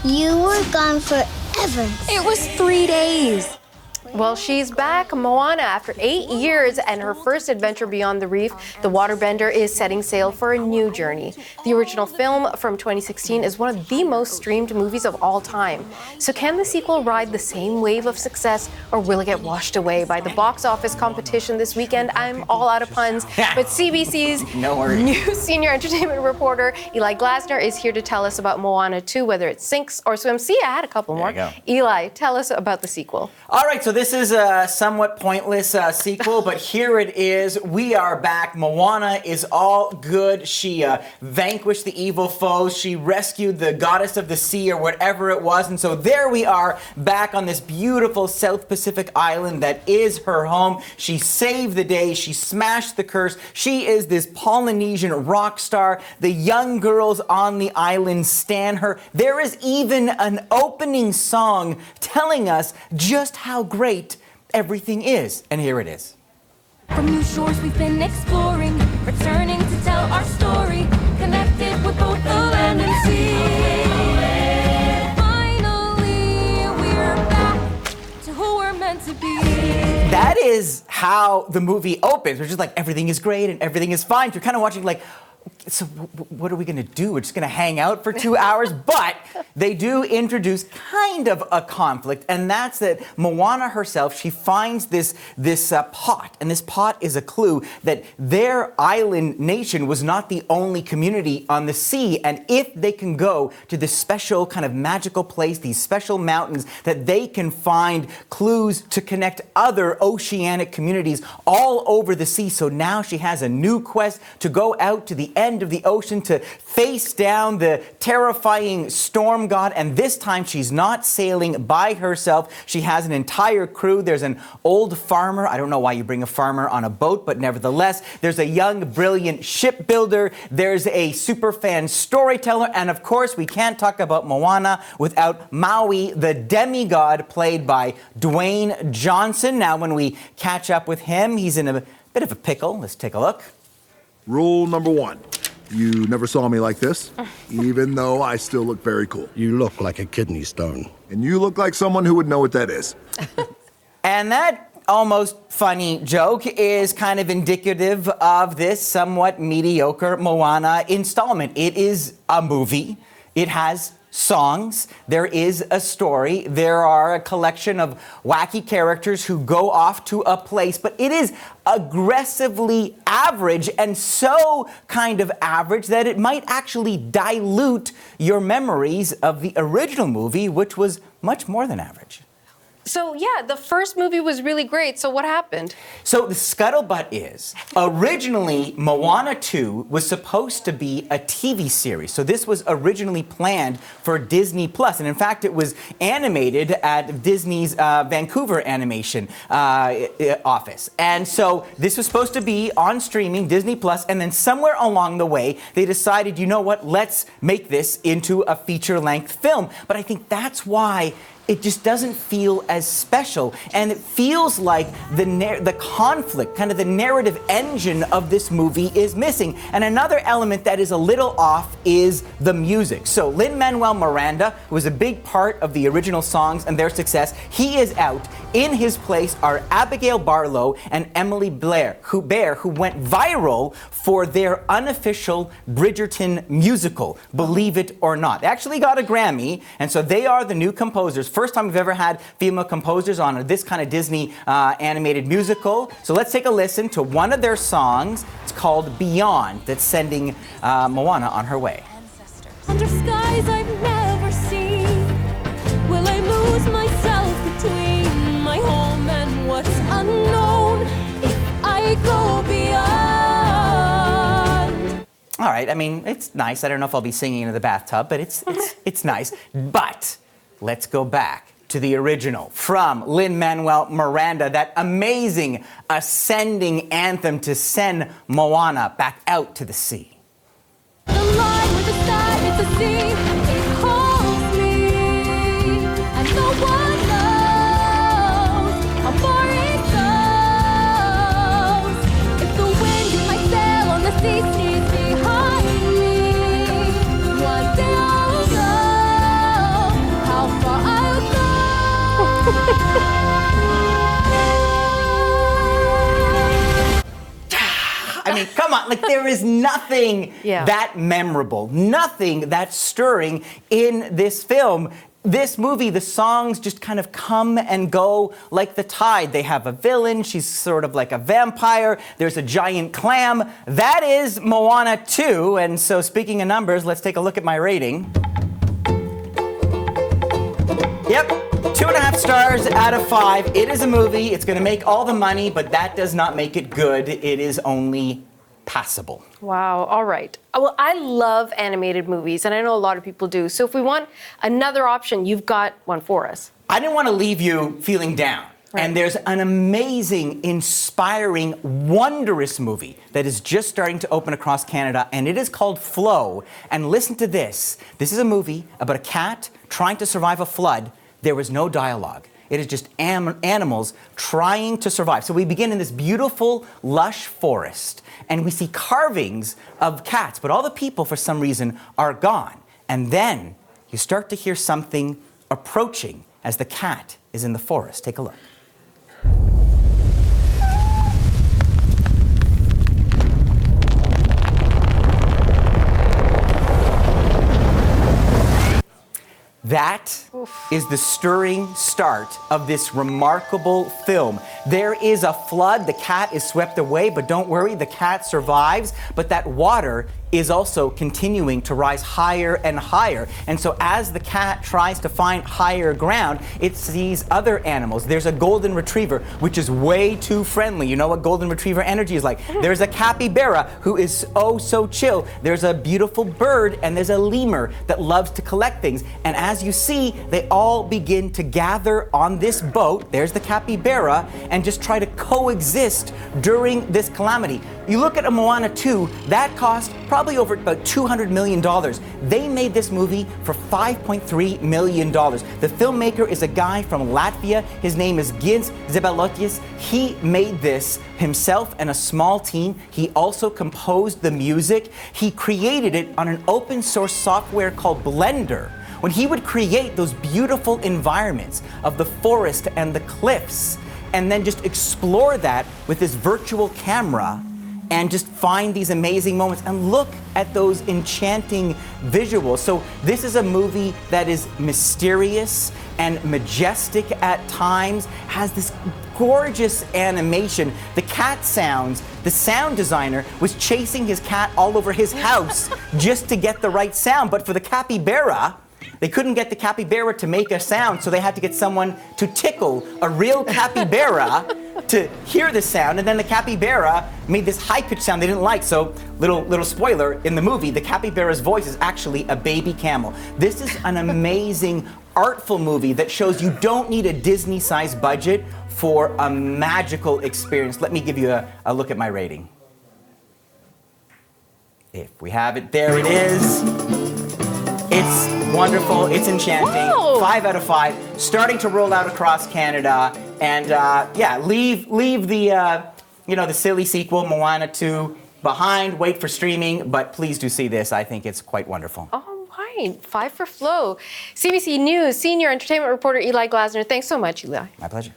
You were gone forever. It was 3 days. Well, she's back, Moana, after 8 years and her first adventure beyond the reef. The waterbender is setting sail for a new journey. The original film from 2016 is one of the most streamed movies of all time. So can the sequel ride the same wave of success, or will it get washed away by the box office competition this weekend? I'm all out of puns, but CBC's new senior entertainment reporter, Eli Glasner, is here to tell us about Moana 2, whether it sinks or swims. See, I had a couple more. Eli, tell us about the sequel. All right, so this is a somewhat pointless sequel, but here it is. We are back. Moana is all good. She vanquished the evil foes. She rescued the goddess of the sea, or whatever it was. And so there we are, back on this beautiful South Pacific island that is her home. She saved the day. She smashed the curse. She is this Polynesian rock star. The young girls on the island stan her. There is even an opening song telling us just how great everything is, and here it is. From new shores we've been exploring, returning to tell our story, connected with both the land and sea. Finally, we're back to who we're meant to be. That is how the movie opens. We're just like, everything is great and everything is fine. You're kind of watching like, so what are we going to do? We're just going to hang out for 2 hours? But they do introduce kind of a conflict, and that's that Moana herself, she finds this pot, and this pot is a clue that their island nation was not the only community on the sea, and if they can go to this special kind of magical place, these special mountains, that they can find clues to connect other oceanic communities all over the sea. So now she has a new quest to go out to the end of the ocean to face down the terrifying storm god, and this time she's not sailing by herself. She has an entire crew. There's an old farmer. I don't know why you bring a farmer on a boat, but nevertheless, there's a young, brilliant shipbuilder. There's a super fan storyteller, and of course, we can't talk about Moana without Maui, the demigod, played by Dwayne Johnson. Now, when we catch up with him, he's in a bit of a pickle. Let's take a look. Rule number 1. You never saw me like this, even though I still look very cool. You look like a kidney stone. And you look like someone who would know what that is. And that almost funny joke is kind of indicative of this somewhat mediocre Moana installment. It is a movie. It has songs. There is a story. There are a collection of wacky characters who go off to a place, but it is aggressively average, and so kind of average that it might actually dilute your memories of the original movie, which was much more than average. So yeah, the first movie was really great. So what happened? So the scuttlebutt is, originally Moana 2 was supposed to be a TV series. So this was originally planned for Disney Plus, and in fact it was animated at Disney's Vancouver animation office. And so this was supposed to be on streaming, Disney Plus, and then somewhere along the way they decided, you know what, let's make this into a feature-length film. But I think that's why it just doesn't feel as special, and it feels like the conflict, kind of the narrative engine of this movie is missing. And another element that is a little off is the music. So Lin-Manuel Miranda, who was a big part of the original songs and their success, he is out. In his place are Abigail Barlow and Emily Blair, who went viral for their unofficial Bridgerton musical, believe it or not. They actually got a Grammy, and so they are the new composers. First time we've ever had female composers on this kind of Disney animated musical. So let's take a listen to one of their songs. It's called Beyond, that's sending Moana on her way. Under skies I've never seen, will I lose myself between my home and what's unknown if I go beyond? All right, I mean, it's nice. I don't know if I'll be singing in the bathtub, but it's nice. But let's go back to the original from Lin-Manuel Miranda, that amazing ascending anthem to send Moana back out to the sea. The line with the sky, it's a sea, it calls me, and no one knows how far it goes. If the wind in my sail on the sea stays behind me, one day I'll go like there is nothing Yeah. that memorable, nothing that stirring in this film. This movie, the songs just kind of come and go like the tide. They have a villain, she's sort of like a vampire, there's a giant clam. That is Moana 2, and so speaking of numbers, let's take a look at my rating. Yep, 2.5 stars out of 5. It is a movie, it's gonna make all the money, but that does not make it good. It is only passable. Wow, all right. Well, I love animated movies, and I know a lot of people do. So if we want another option, you've got one for us. I didn't want to leave you feeling down. Right. And there's an amazing, inspiring, wondrous movie that is just starting to open across Canada, and it is called Flow. And listen to this. This is a movie about a cat trying to survive a flood. There was no dialogue. It is just animals trying to survive. So we begin in this beautiful, lush forest, and we see carvings of cats, but all the people, for some reason, are gone. And then you start to hear something approaching as the cat is in the forest. Take a look. That is the stirring start of this remarkable film. There is a flood, the cat is swept away, but don't worry, the cat survives, but that water is also continuing to rise higher and higher. And so as the cat tries to find higher ground, it sees other animals. There's a golden retriever, which is way too friendly. You know what golden retriever energy is like. There's a capybara who is oh so chill. There's a beautiful bird, and there's a lemur that loves to collect things. And as you see, they all begin to gather on this boat, there's the capybara, and just try to coexist during this calamity. You look at a Moana 2, that cost probably over about $200 million. They made this movie for $5.3 million. The filmmaker is a guy from Latvia. His name is Gins Zibalottis. He made this himself and a small team. He also composed the music. He created it on an open source software called Blender. When he would create those beautiful environments of the forest and the cliffs, and then just explore that with his virtual camera, and just find these amazing moments and look at those enchanting visuals. So this is a movie that is mysterious and majestic at times, has this gorgeous animation. The cat sounds, the sound designer was chasing his cat all over his house just to get the right sound. But for the capybara, they couldn't get the capybara to make a sound, so they had to get someone to tickle a real capybara to hear the sound, and then the capybara made this high-pitched sound they didn't like. So, little spoiler, in the movie, the capybara's voice is actually a baby camel. This is an amazing, artful movie that shows you don't need a Disney-sized budget for a magical experience. Let me give you a look at my rating. If we have it, there it is. It's wonderful, it's enchanting. Whoa. 5 out of 5, starting to roll out across Canada. And yeah, leave the, the silly sequel, Moana 2, behind, wait for streaming, but please do see this. I think it's quite wonderful. All right, 5 for Flow. CBC News senior entertainment reporter Eli Glasner. Thanks so much, Eli. My pleasure.